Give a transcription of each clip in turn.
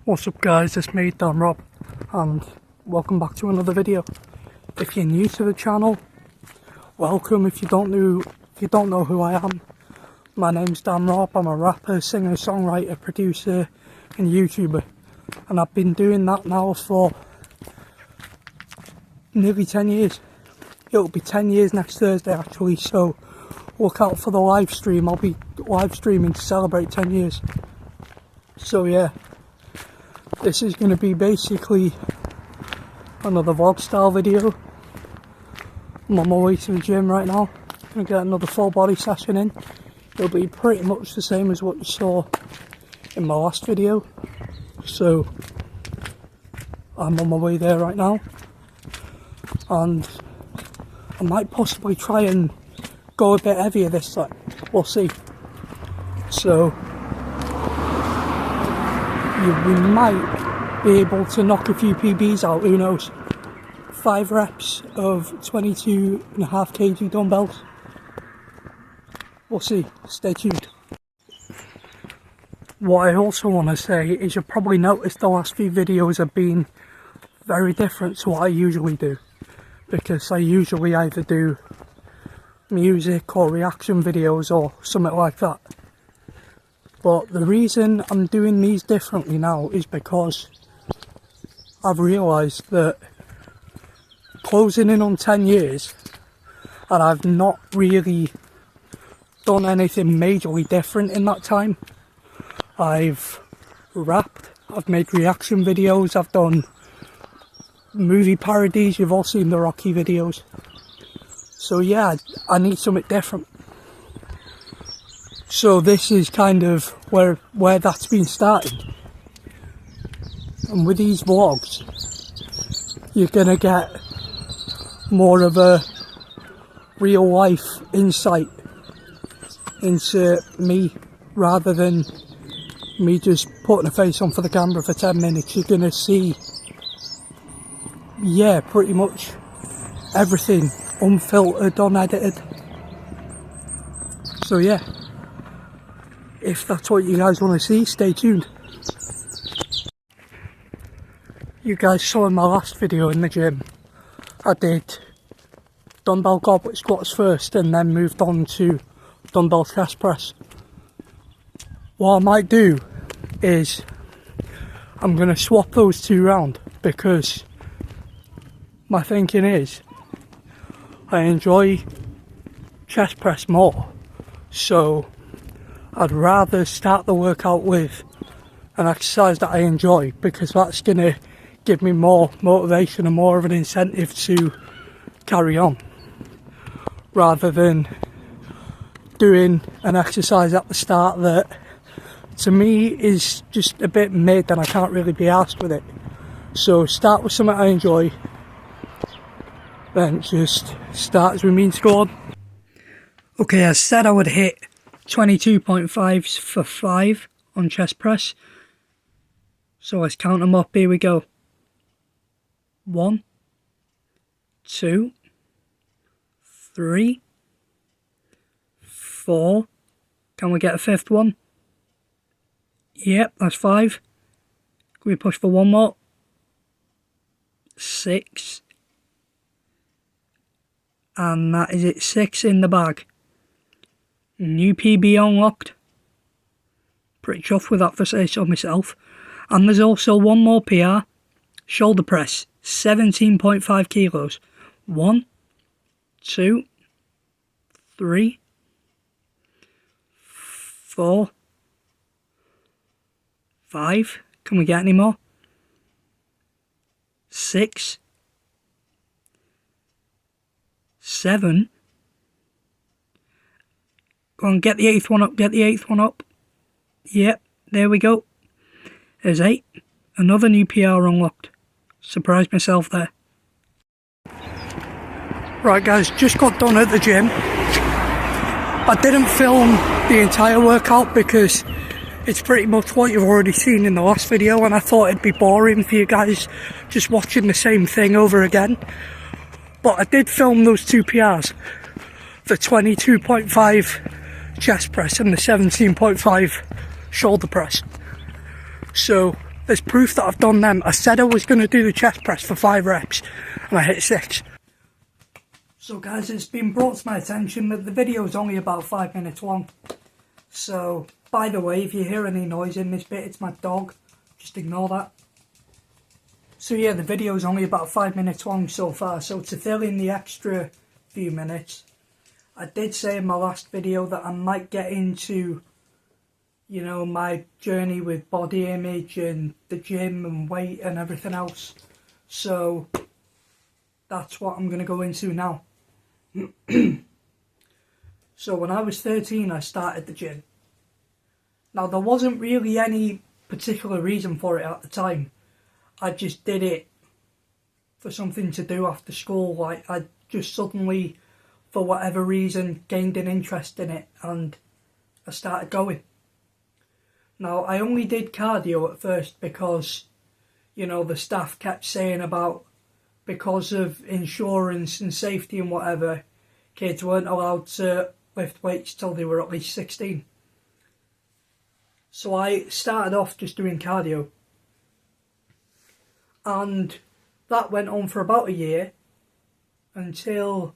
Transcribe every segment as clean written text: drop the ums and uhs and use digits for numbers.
What's up guys, it's me Dan Rob and welcome back to another video. If you're new to the channel, welcome. If you don't know who I am, my name's Dan Rob. I'm a rapper, singer, songwriter, producer and YouTuber, and I've been doing that now for nearly 10 years. It'll be 10 years next Thursday actually, so look out for the live stream. I'll be live streaming to celebrate 10 years. So yeah, this is going to be basically another vlog style video. I'm on my way to the gym right now. Going to get another full body session in. It'll be pretty much the same as what you saw in my last video. So I'm on my way there right now, and I might possibly try and go a bit heavier this time. We'll see. So we might be able to knock a few PBs out, who knows. 5 reps of 22.5 kg dumbbells. We'll see, stay tuned. What I also want to say is you'll probably notice the last few videos have been very different to what I usually do, because I usually either do music or reaction videos or something like that. But the reason I'm doing these differently now is because I've realised that closing in on 10 years and I've not really done anything majorly different in that time. I've rapped, I've made reaction videos, I've done movie parodies, you've all seen the Rocky videos. So yeah, I need something different. So this is kind of where that's been starting. And with these vlogs, you're gonna get more of a real life insight into me, rather than me just putting a face on for the camera for 10 minutes. You're gonna see, yeah, pretty much everything unfiltered, unedited. So yeah, if that's what you guys want to see, stay tuned. You guys saw in my last video in the gym, I did dumbbell goblet squats first and then moved on to dumbbell chest press. What I might do is I'm going to swap those two round, because my thinking is I enjoy chest press more, so I'd rather start the workout with an exercise that I enjoy, because that's going to give me more motivation and more of an incentive to carry on, rather than doing an exercise at the start that to me is just a bit mid and I can't really be arsed with it. So start with something I enjoy, then just start as we mean to go on. Okay, I said I would hit 22.5s for 5 on chest press, so let's count them up. Here we go. 1, 2, 3, 4. Can we get a 5th one? Yep, that's 5. Can we push for one more? 6. And that is it, 6 in the bag. New PB unlocked. Pretty chuffed with that, for say so myself. And there's also one more PR. Shoulder press, 17.5 kilos. 1, 2, 3, 4, 5. Can we get any more? 6, 7. Go on, get the 8th one up, get the 8th one up. Yep, there we go. There's 8. Another new PR unlocked. Surprised myself there. Right guys, just got done at the gym. I didn't film the entire workout because it's pretty much what you've already seen in the last video, and I thought it'd be boring for you guys just watching the same thing over again. But I did film those 2 PRs. The 22.5 chest press and the 17.5 shoulder press. So There's proof that I've done them. I said I was going to do the chest press for 5 reps and I hit 6. So guys, it's been brought to my attention that the video is only about 5 minutes long. So, by the way, if you hear any noise in this bit, it's my dog. Just ignore that. So yeah, the video is only about 5 minutes long so far. So to fill in the extra few minutes, I did say in my last video that I might get into, you know, my journey with body image and the gym and weight and everything else. So that's what I'm going to go into now. So when I was 13, I started the gym. Now there wasn't really any particular reason for it at the time. I just did it for something to do after school. Like, I just suddenly, for whatever reason, gained an interest in it and I started going. Now, I only did cardio at first because, you know, the staff kept saying about, because of insurance and safety and whatever, kids weren't allowed to lift weights till they were at least 16. So I started off just doing cardio. And that went on for about a year until,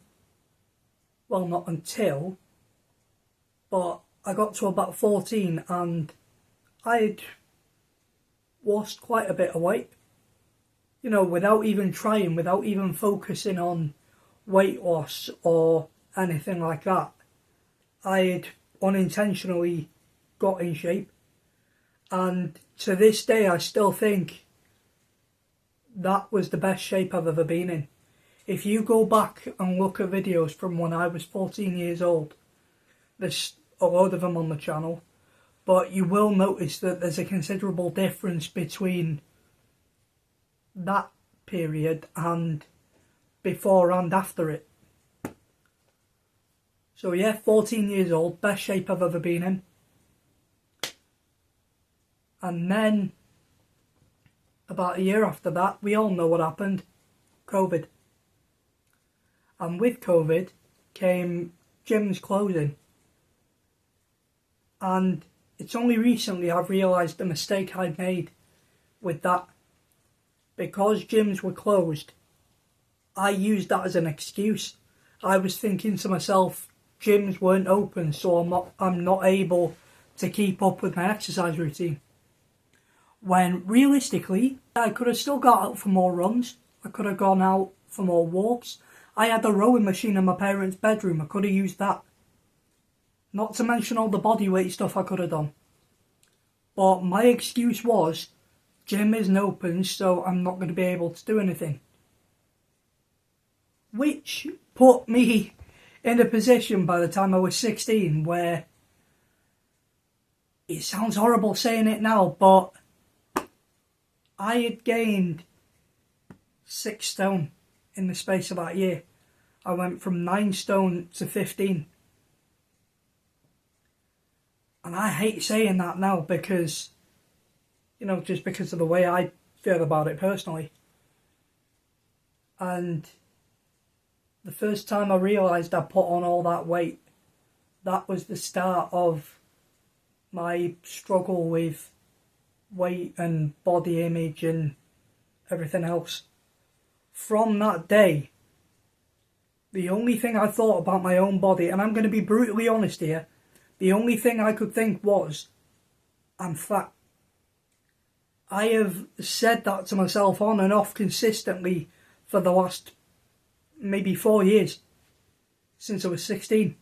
well, not until, but I got to about 14 and I'd lost quite a bit of weight. You know, without even trying, without even focusing on weight loss or anything like that. I'd unintentionally got in shape. And to this day, I still think that was the best shape I've ever been in. If you go back and look at videos from when I was 14 years old, there's a load of them on the channel, but you will notice that there's a considerable difference between that period and before and after it. So yeah, 14 years old, best shape I've ever been in. And then, about a year after that, we all know what happened. COVID. And with COVID came gyms closing. And it's only recently I've realised the mistake I'd made with that. Because gyms were closed, I used that as an excuse. I was thinking to myself, gyms weren't open, so I'm not able to keep up with my exercise routine. When realistically, I could have still got out for more runs. I could have gone out for more walks. I had a rowing machine in my parents' bedroom. I could have used that. Not to mention all the bodyweight stuff I could have done. But my excuse was, gym isn't open, so I'm not going to be able to do anything. Which put me in a position by the time I was 16 where, it sounds horrible saying it now, but I had gained 6 stone in the space of that year. I went from 9 stone to 15. And I hate saying that now because, you know, just because of the way I feel about it personally. And the first time I realised I put on all that weight, that was the start of my struggle with weight and body image and everything else. From that day, the only thing I thought about my own body, and I'm going to be brutally honest here, the only thing I could think was, I'm fat. I have said that to myself on and off consistently for the last maybe 4 years, since I was 16.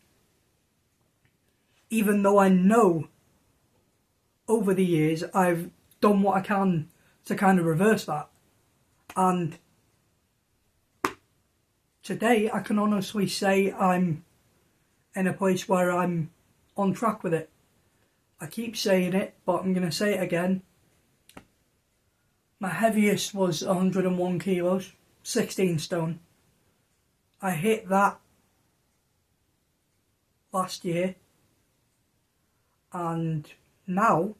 Even though I know over the years I've done what I can to kind of reverse that. And today I can honestly say I'm in a place where I'm on track with it. I keep saying it, but I'm going to say it again. My heaviest was 101 kilos, 16 stone. I hit that last year, and now,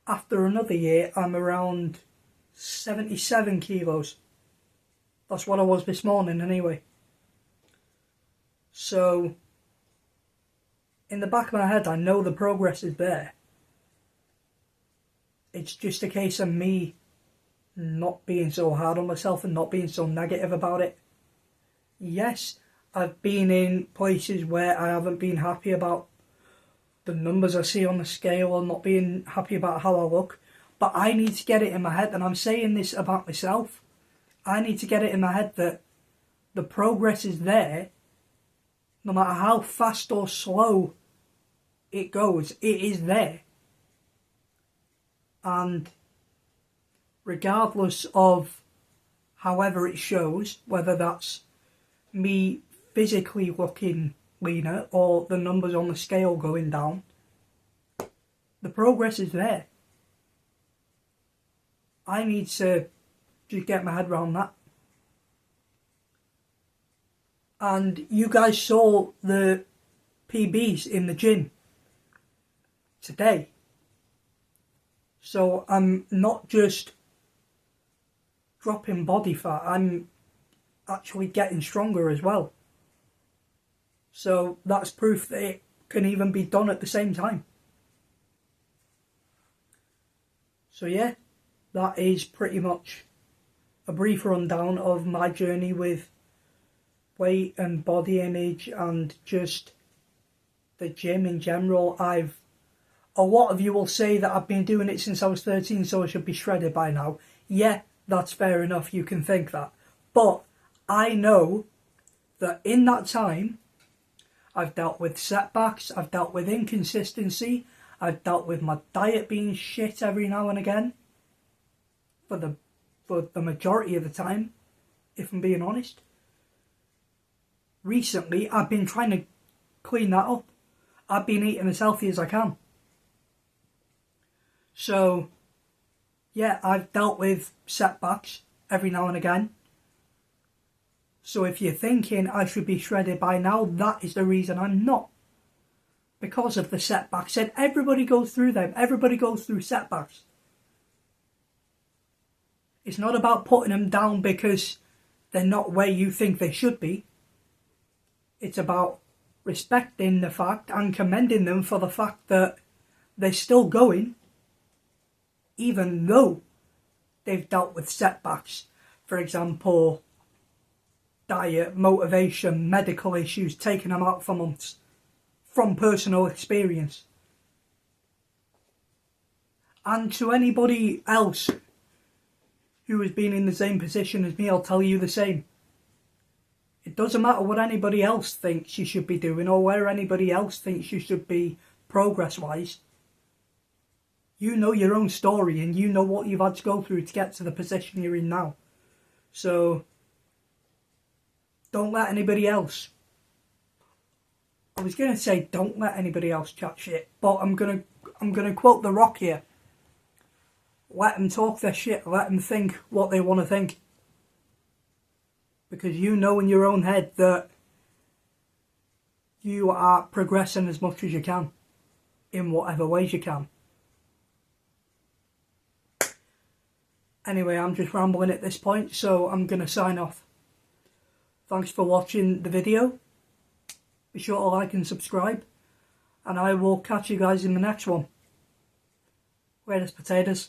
after another year, I'm around 77 kilos. That's what I was this morning anyway. So, in the back of my head, I know the progress is there. It's just a case of me not being so hard on myself and not being so negative about it. Yes, I've been in places where I haven't been happy about the numbers I see on the scale or not being happy about how I look, but I need to get it in my head, and I'm saying this about myself, I need to get it in my head that the progress is there. No matter how fast or slow it goes, it is there. And regardless of however it shows, whether that's me physically looking leaner or the numbers on the scale going down, the progress is there. I need to just get my head around that. And you guys saw the PBs in the gym today. So I'm not just dropping body fat, I'm actually getting stronger as well. So that's proof that it can even be done at the same time. So yeah, that is pretty much a brief rundown of my journey with weight and body image and just the gym in general. A lot of you will say that I've been doing it since I was 13, so I should be shredded by now. Yeah, that's fair enough, you can think that. But I know that in that time, I've dealt with setbacks, I've dealt with inconsistency, I've dealt with my diet being shit every now and again. For the majority of the time, if I'm being honest. Recently, I've been trying to clean that up. I've been eating as healthy as I can. So, yeah, I've dealt with setbacks every now and again. So if you're thinking I should be shredded by now, that is the reason I'm not. Because of the setbacks. And everybody goes through them. Everybody goes through setbacks. It's not about putting them down because they're not where you think they should be. It's about respecting the fact and commending them for the fact that they're still going, even though they've dealt with setbacks. For example, diet, motivation, medical issues, taking them out for months, from personal experience. And to anybody else who has been in the same position as me, I'll tell you the same. It doesn't matter what anybody else thinks you should be doing or where anybody else thinks you should be progress-wise. You know your own story and you know what you've had to go through to get to the position you're in now. So, don't let anybody else... I was going to say don't let anybody else chat shit, but I'm gonna quote The Rock here. Let them talk their shit, let them think what they want to think. Because you know in your own head that you are progressing as much as you can, in whatever ways you can. Anyway, I'm just rambling at this point, so I'm going to sign off. Thanks for watching the video. Be sure to like and subscribe, and I will catch you guys in the next one. Latest potatoes.